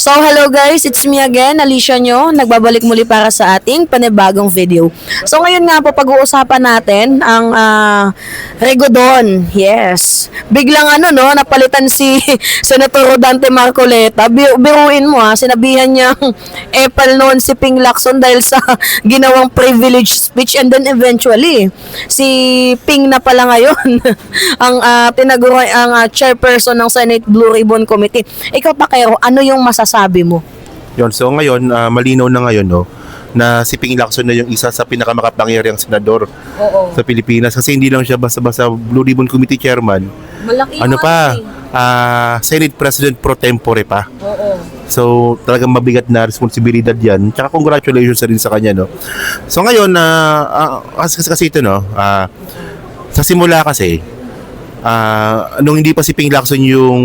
So hello guys, it's me again, Alicia nyo, nagbabalik muli para sa ating panibagong video. So ngayon nga po pag-uusapan natin ang Regodon. Yes. Biglang napalitan si Senator Rodante Marcoleta. Biruin mo sinabihan niyang epal noon si Ping Lacson dahil sa ginawang privilege speech, and then eventually si Ping na pala ngayon ang tinaguri ang chairperson ng Senate Blue Ribbon Committee. Ikaw pa kayo, ano yung masasabi mo? Yun, so ngayon, malinaw na ngayon, no, na si Ping Lacson na yung isa sa pinakamakapangyarihang senador sa Pilipinas. Kasi hindi lang siya basta-basta Blue Ribbon Committee Chairman. Malaki Senate President pro tempore pa. So, talagang mabigat na responsibilidad yan. Tsaka congratulations na rin sa kanya, no. So ngayon, kasi ito, no, sa simula kasi, nung hindi pa si Ping Lacson yung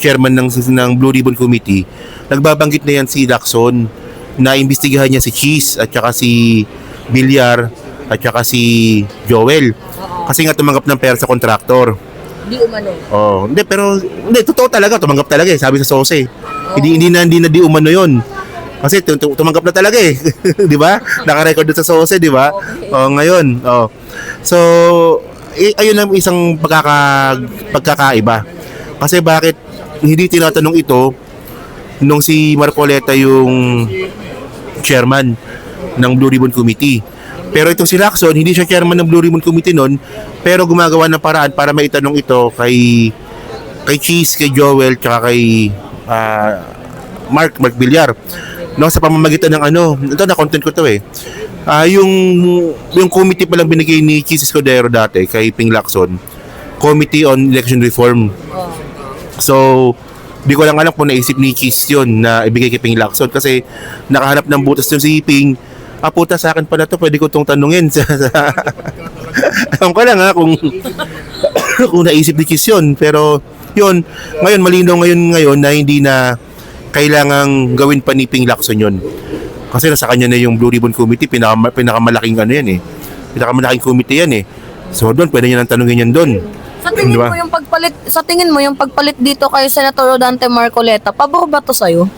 chairman ng Blue Ribbon Committee, nagbabanggit na yan si Lacson na imbestigahan niya si Cheese at saka si Villar at saka si Joel. Kasi nga tumanggap ng pera sa kontraktor. Di umano. Hindi, totoo talaga, tumanggap talaga sabi sa SOSE. Hindi na di umano yon. Kasi tumanggap na talaga di ba? Naka-record doon sa SOSE, di ba? Okay. Ngayon, so ayun ang isang pagkakaiba. Kasi bakit hindi tinatanong ito nung si Marcoleta yung chairman ng Blue Ribbon Committee. Pero itong si Lacson, hindi siya chairman ng Blue Ribbon Committee noon, pero gumagawa ng paraan para maitanong ito kay Cheese, kay Joel, tsaka kay Mark Villar. No, sa pamamagitan ng ito na content ko to yung committee palang binigay ni Cheese Escudero dati kay Ping Lacson, Committee on Election Reform. So, di ko lang alam kung naisip ni Cheese yun na ibigay kay Ping Lacson kasi nakahanap ng butas dun si Ping. Puta, sa akin pala to, pwede ko itong tanungin. Alam ko lang kung naisip ni Cheese yun. Pero yun, ngayon malinaw ngayon na hindi na kailangang gawin pa ni Ping Lacson yun. Kasi nasa kanya na yung Blue Ribbon Committee, pinakamalaking pinakamalaking committee yan So doon, pwede niya nang tanungin yan doon. Sa tingin mo yung pagpalit dito kay Senator Rodante Marcoleta, pabor ba to sa'yo?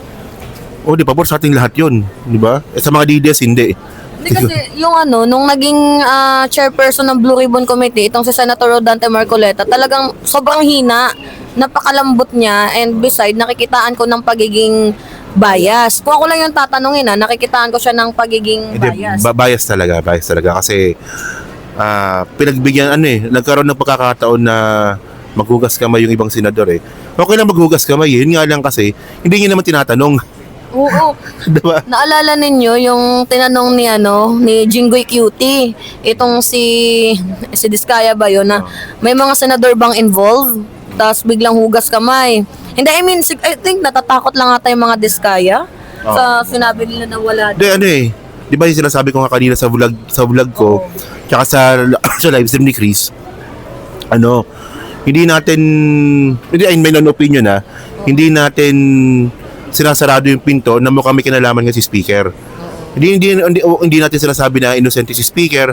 Di pabor sa ating lahat 'yon, di ba? Sa mga DDS hindi. Hindi kasi yung nung naging chairperson ng Blue Ribbon Committee, itong si Senator Rodante Marcoleta, talagang sobrang hina, napakalambot niya, and beside, nakikitaan ko ng pagiging bias. Kung ako lang yung tatanungin nakikitaan ko siya ng pagiging bias. Bias talaga kasi pinagbigyan nagkaroon ng pagkakataon na maghugas kamay yung ibang senador Okay lang maghugas kamay yun nga lang kasi hindi niya naman tinatanong. Oo. Diba? Naalala ninyo yung tinanong ni Jinggoy Cutie, itong si Diskaya ba yun, na may mga senador bang involved? Tapos biglang hugas kamay. Hindi, I think natatakot lang ata yung mga Diskaya sa sinabi nila na wala. Di ba yung sinasabi ko nga kanina sa vlog ko, tsaka sa live stream ni Chris, hindi natin, may non-opinion hindi natin sinasarado yung pinto na mukhang may kinalaman nga si Speaker. Hindi natin sinasabi na innocent si Speaker,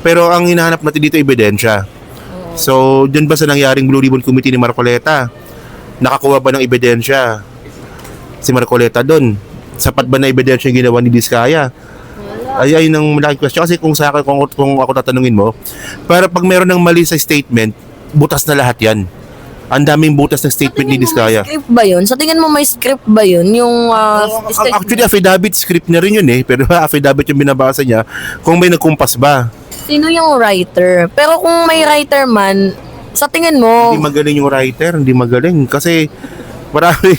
pero ang hinahanap natin dito ebidensya. So, dyan ba sa nangyaring Blue Ribbon Committee ni Marcoleta? Nakakuha ba ng ebidensya si Marcoleta doon? Sapat ba na ebidensya yung ginawa ni Diskaya? Ay nang malaking question. Kasi kung sa akin, kung ako tatanungin mo, para pag meron ng mali sa statement, butas na lahat yan. Ang daming butas ng statement ni Diskaya. Script ba yun? Sa tingin mo may script ba yun? Yung actually, affidavit script na rin yun pero affidavit yung binabasa niya kung may nagkumpas ba. Sino yung writer? Pero kung may writer man, sa tingin mo... Hindi magaling yung writer, hindi magaling. Kasi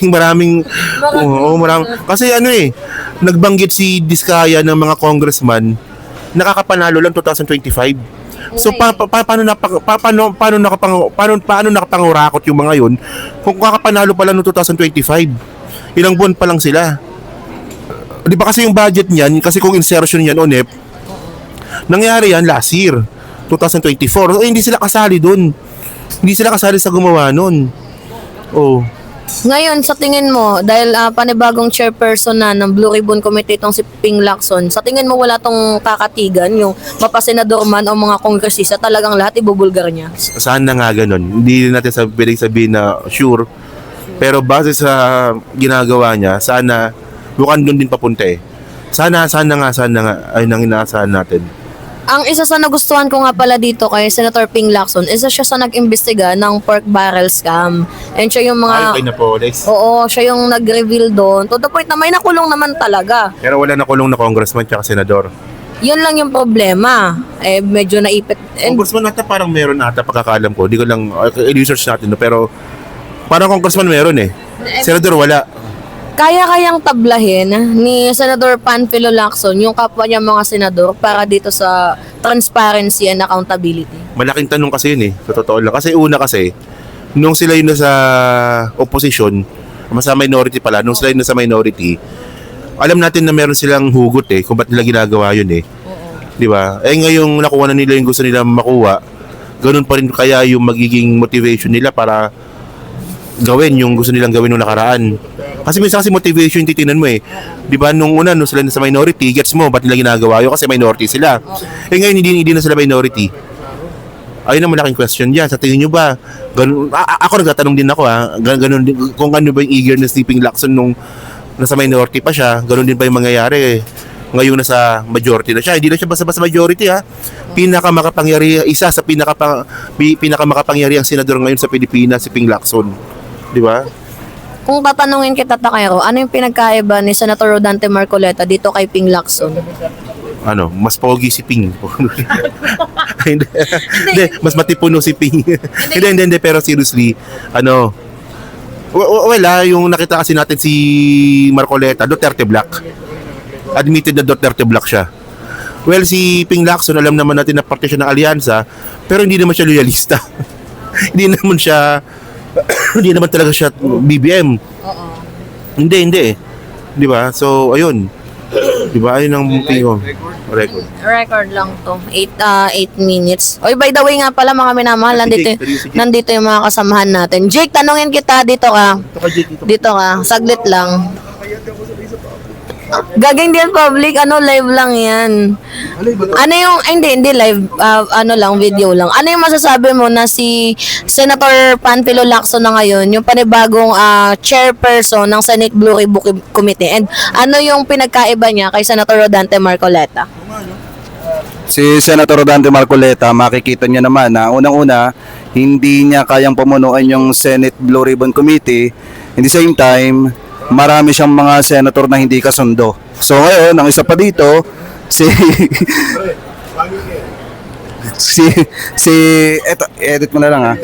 maraming kasi nagbanggit si Diskaya ng mga congressman, nakakapanalo lang 2025. So paano nakapangurakot yung mga yun kung kakapanalo pa lang noong 2025? Ilang buwan pa lang sila. Di ba kasi yung budget niyan, kasi kung insertion yan ONEP, nangyari yan last year, 2024. So hindi sila kasali doon. Hindi sila kasali sa gumawa noon. Ngayon, sa tingin mo, dahil panibagong chairperson ng Blue Ribbon Committee itong si Ping Lacson, sa tingin mo wala tong kakatigan, yung mapasenador man o mga kongresista, talagang lahat ibubulgar niya? Saan na nga ganun? Hindi natin pwedeng sabihin na sure Pero base sa ginagawa niya, sana bukan doon din papunta eh. Sana nga ay nang inaasahan natin. Ang isa sa nagustuhan ko nga pala dito kay Senator Ping Lacson, isa siya sa nag-imbestiga ng pork barrel scam. And siya yung mga... Ay, kay Napoles. Oo, siya yung nag-reveal doon. To the point na may nakulong naman talaga. Pero wala nakulong na congressman tsaka senador. Yun lang yung problema. Eh, medyo naipit. And Congressman ata parang meron ata pagkakalam ko. Hindi ko lang research natin, no? Pero parang congressman meron eh. Senador wala. kaya-kayang tablahin ni Senator Panfilo Lacson yung kapwa niya mga senador para dito sa transparency and accountability. Malaking tanong kasi yun eh. Sa totoo lang. Kasi una kasi, nung sila yun na sa opposition, sa minority pala, nung sila yun na sa minority, alam natin na meron silang hugot eh, kung ba't nila ginagawa yun eh. Di ba? Eh ngayong nakuha na nila yung gusto nila makuha, ganun pa rin kaya yung magiging motivation nila para gawin yung gusto nilang gawin nung nakaraan. Kasi minsan kasi motivation yung titingnan mo eh. Di ba nung una, nung sila sa minority, gets mo ba't nila ginagawa yun? Kasi minority sila. Eh ngayon hindi na sila minority. Ayun ang malaking question dyan. Sa tingin nyo ba, ganun, ako nagtatanong din ako ganun, kung ano ba yung eagerness ni Ping Lacson nung nasa minority pa siya, ganun din ba yung mangyayari ngayon nasa majority na siya. Hindi na siya basta-basta majority isa sa pinakamakapangyarihang senador ngayon sa Pilipinas, si Ping Lacson. Di ba? Kung tatanungin kita, Takero, ano yung pinagkaiba ni Senator Rodante Marcoleta dito kay Ping Lacson? Ano, mas pogi si Ping. Hindi, mas matipuno si Ping. hindi, pero seriously, yung nakita kasi natin si Marcoleta, Duterte Black. Admitted na Duterte Black siya. Well, si Ping Lacson, alam naman natin na parte siya ng alyansa, pero hindi naman siya loyalista. hindi naman talaga siya BBM. Oo. Hindi. Di ba? So, ayun. Di ba? Ayun ang pingo. Record lang to. 8 minutes. Oy, by the way nga pala mga minamahal, nandito yung mga kasamahan natin. Jake, tanungin kita, dito ka. Dito ka. Saglit lang. Gagawin din public, live lang yan. Ano yung, hindi live, video lang. Ano yung masasabi mo na si Senator Panfilo Lacson na ngayon, yung panibagong chairperson ng Senate Blue Ribbon Committee, and ano yung pinagkaiba niya kay Senator Rodante Marcoleta? Si Senator Rodante Marcoleta, makikita niya naman na unang-una, hindi niya kayang pamunuan yung Senate Blue Ribbon Committee. In the same time, marami siyang mga senator na hindi kasundo. So ngayon, ang isa pa dito, edit mo na lang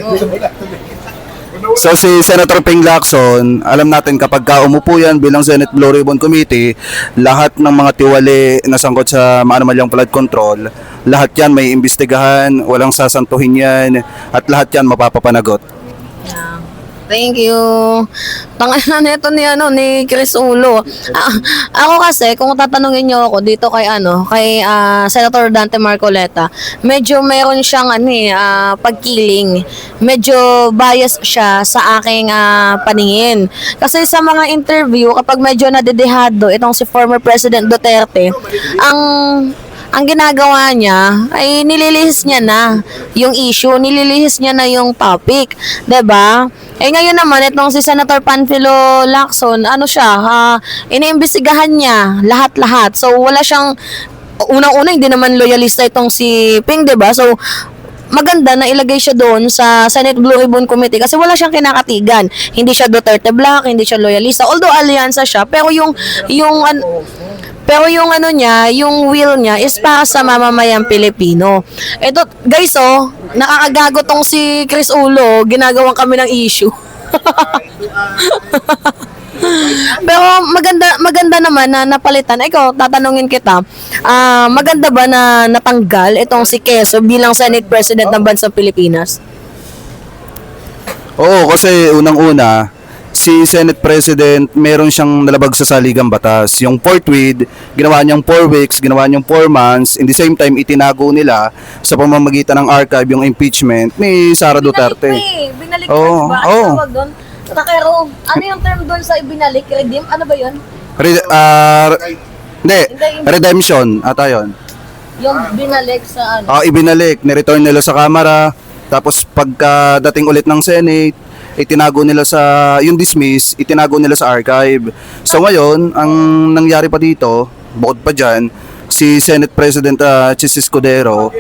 So si Senator Ping Lacson, alam natin kapag umupo yan bilang Senate Blue Ribbon Committee, lahat ng mga tiwali na sangkot sa maanumalyang flood control, lahat yan may imbestigahan, walang sasantuhin yan, at lahat yan mapapapanagot. Thank you. Tangan na ito ni Chris Ulo. Ako kasi, kung tatanungin niyo ako dito kay Senator Dante Marcoleta, medyo meron siyang pagkiling. Medyo bias siya sa aking paningin. Kasi sa mga interview, kapag medyo nadedehado itong si former President Duterte, ang ginagawa niya ay nililihis niya na yung issue, nililihis niya na yung topic, 'di ba? Eh ngayon naman itong si Senator Panfilo Lacson, iniimbestigahan niya lahat-lahat. So wala siyang unang-una hindi naman loyalista itong si Ping, 'di ba? So maganda na ilagay siya doon sa Senate Blue Ribbon Committee kasi wala siyang kinakatigan. Hindi siya Duterte Black, hindi siya loyalista. Although alyansa siya, pero yung yung will niya is para sa mamamayang Pilipino. Ito, guys, nakakagago tong si Chris Ulo, ginagawang kami ng issue. Pero maganda naman na napalitan. Ikaw, tatanungin kita, maganda ba na natanggal itong si Quezon bilang Senate President ng Bansang Pilipinas? Oo, kasi unang-una, si Senate President, meron siyang nalabag sa saligang batas. Yung forthwith, ginawa niyang 4 weeks, ginawa niyang 4 months. In the same time, itinago nila sa pamamagitan ng archive yung impeachment ni Sara Duterte. Binalik ba? Ano tawag doon? Takero, ano yung term doon sa ibinalik? Redeem? Ano ba yun? Redemption, ata yun. Yung binalik sa Ibinalik, nireturn nila sa Kamara. Tapos pagkadating ulit ng Senate, itinago nila sa, yung dismiss, itinago nila sa archive. So ngayon, ang nangyari pa dito, bukod pa dyan, si Senate President Chis Escudero,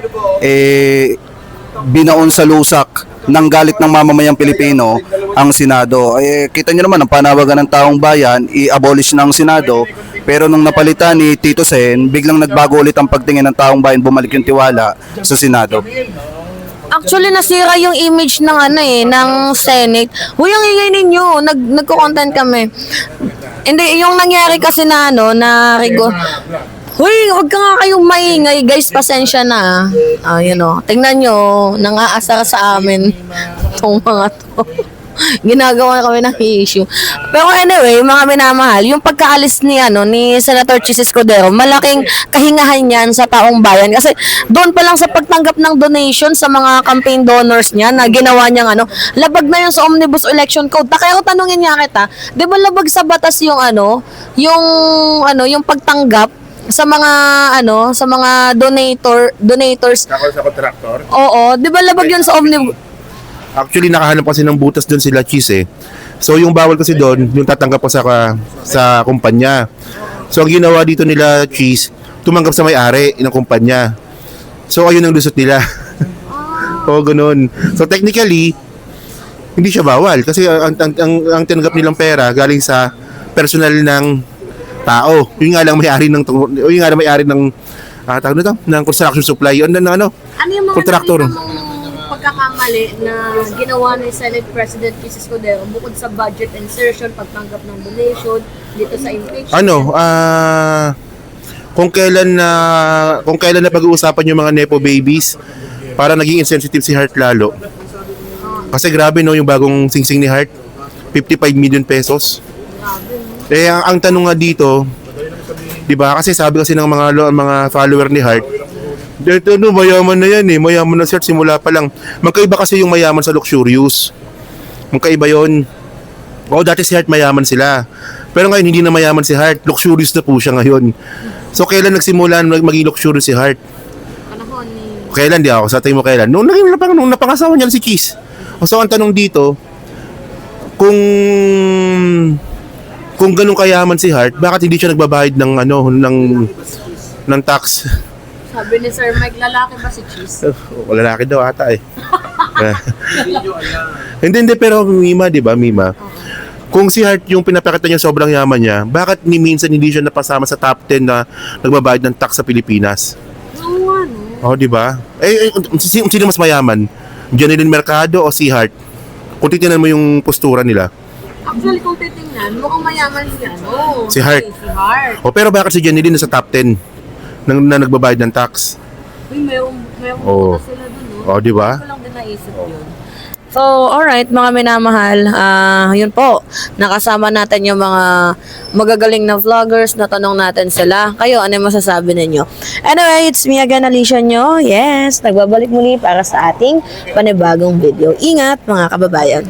binaon sa lusak ng galit ng mamamayang Pilipino ang Senado. Kita nyo naman, ang panawagan ng taong bayan, i-abolish ng Senado. Pero nung napalitan ni Tito Sen, biglang nagbago ulit ang pagtingin ng taong bayan, bumalik yung tiwala sa Senado. Actually, nasira yung image ng ng Senate. Huy, ang ingay ninyo. Nagko-content kami. Hindi, yung nangyari kasi na Huy, wag ka nga kayong maingay, guys. Pasensya na. Tingnan nyo, nang-aasar sa amin itong mga to. Ginagawa kami ng issue. Pero anyway, mga minamahal, yung pagkaalis ni Senator Chis Escudero, malaking kahingahan yan sa taong bayan. Kasi doon pa lang sa pagtanggap ng donation sa mga campaign donors niya na ginawa niyang labag na yun sa Omnibus Election Code. Kaya ko tanungin niya kita, di ba labag sa batas yung yung pagtanggap sa mga sa mga donators. Sa contractor? Oo, di ba labag yun sa Omnibus? Actually, nakahanap kasi ng butas doon sila Chis eh. So, yung bawal kasi doon, yung tatanggap pa sa kumpanya. So, ang ginawa dito nila Chis, tumanggap sa may-ari ng kumpanya. So, ayun ang lusot nila. Oo, ganun. So, technically, hindi siya bawal. Kasi ang tinanggap nilang pera galing sa personal ng tao. Yung nga lang may-ari ng tawag nito, ng construction supply. Ano Ano yung mga contractor. Pagkakamali na ginawa ni Senate President Chis Escudero bukod sa budget insertion, pagtanggap ng donation, dito sa impeachment? Kung kailan na pag-uusapan yung mga nepo babies, para naging insensitive si Hart lalo. Kasi grabe yung bagong singsing ni Hart, 55 million pesos. Ang tanong nga dito, 'di ba? Kasi sabi kasi ng mga follower ni Hart, dito mayaman na yan mayaman na sir simula pa lang. Magkaiba kasi yung mayaman sa luxurious. Magkaiba yon. Dati si Hart mayaman sila. Pero ngayon hindi na mayaman si Hart, luxurious na po siya ngayon. So kailan nagsimula maging luxurious si Hart? Panahon ni... Kailan di ako? Sa tingin mo kailan? Nung napangasawa niya si Chis. So ang tanong dito, kung ganun kayaman si Hart, bakit hindi siya nagbabayad ng tax? Sabi ni Sir Mike, lalaki ba si Chis? Lalaki daw ata eh. Hindi, pero Mima, di ba, Mima? Kung si Hart yung pinapakita niya sobrang yaman niya, bakit minsan hindi siya napasama sa top 10 na nagbabayad ng tax sa Pilipinas? Oo, di ba? Sino mas mayaman? Janilyn Mercado o si Hart? Kung titignan mo yung postura nila. Actually, kung titingnan, mukhang mayaman Si Hart. Si Hart. Pero bakit si Janilyn nasa top 10 na nagbabayad ng tax? Uy, mayroong sila dun, di ba? Ko lang din naisip yun. So, alright, mga minamahal, yun po, nakasama natin yung mga magagaling na vloggers, natanong natin sila. Kayo, ano yung masasabi ninyo? Anyway, it's me again, Alicia nyo. Yes, nagbabalik muli para sa ating panibagong video. Ingat, mga kababayan.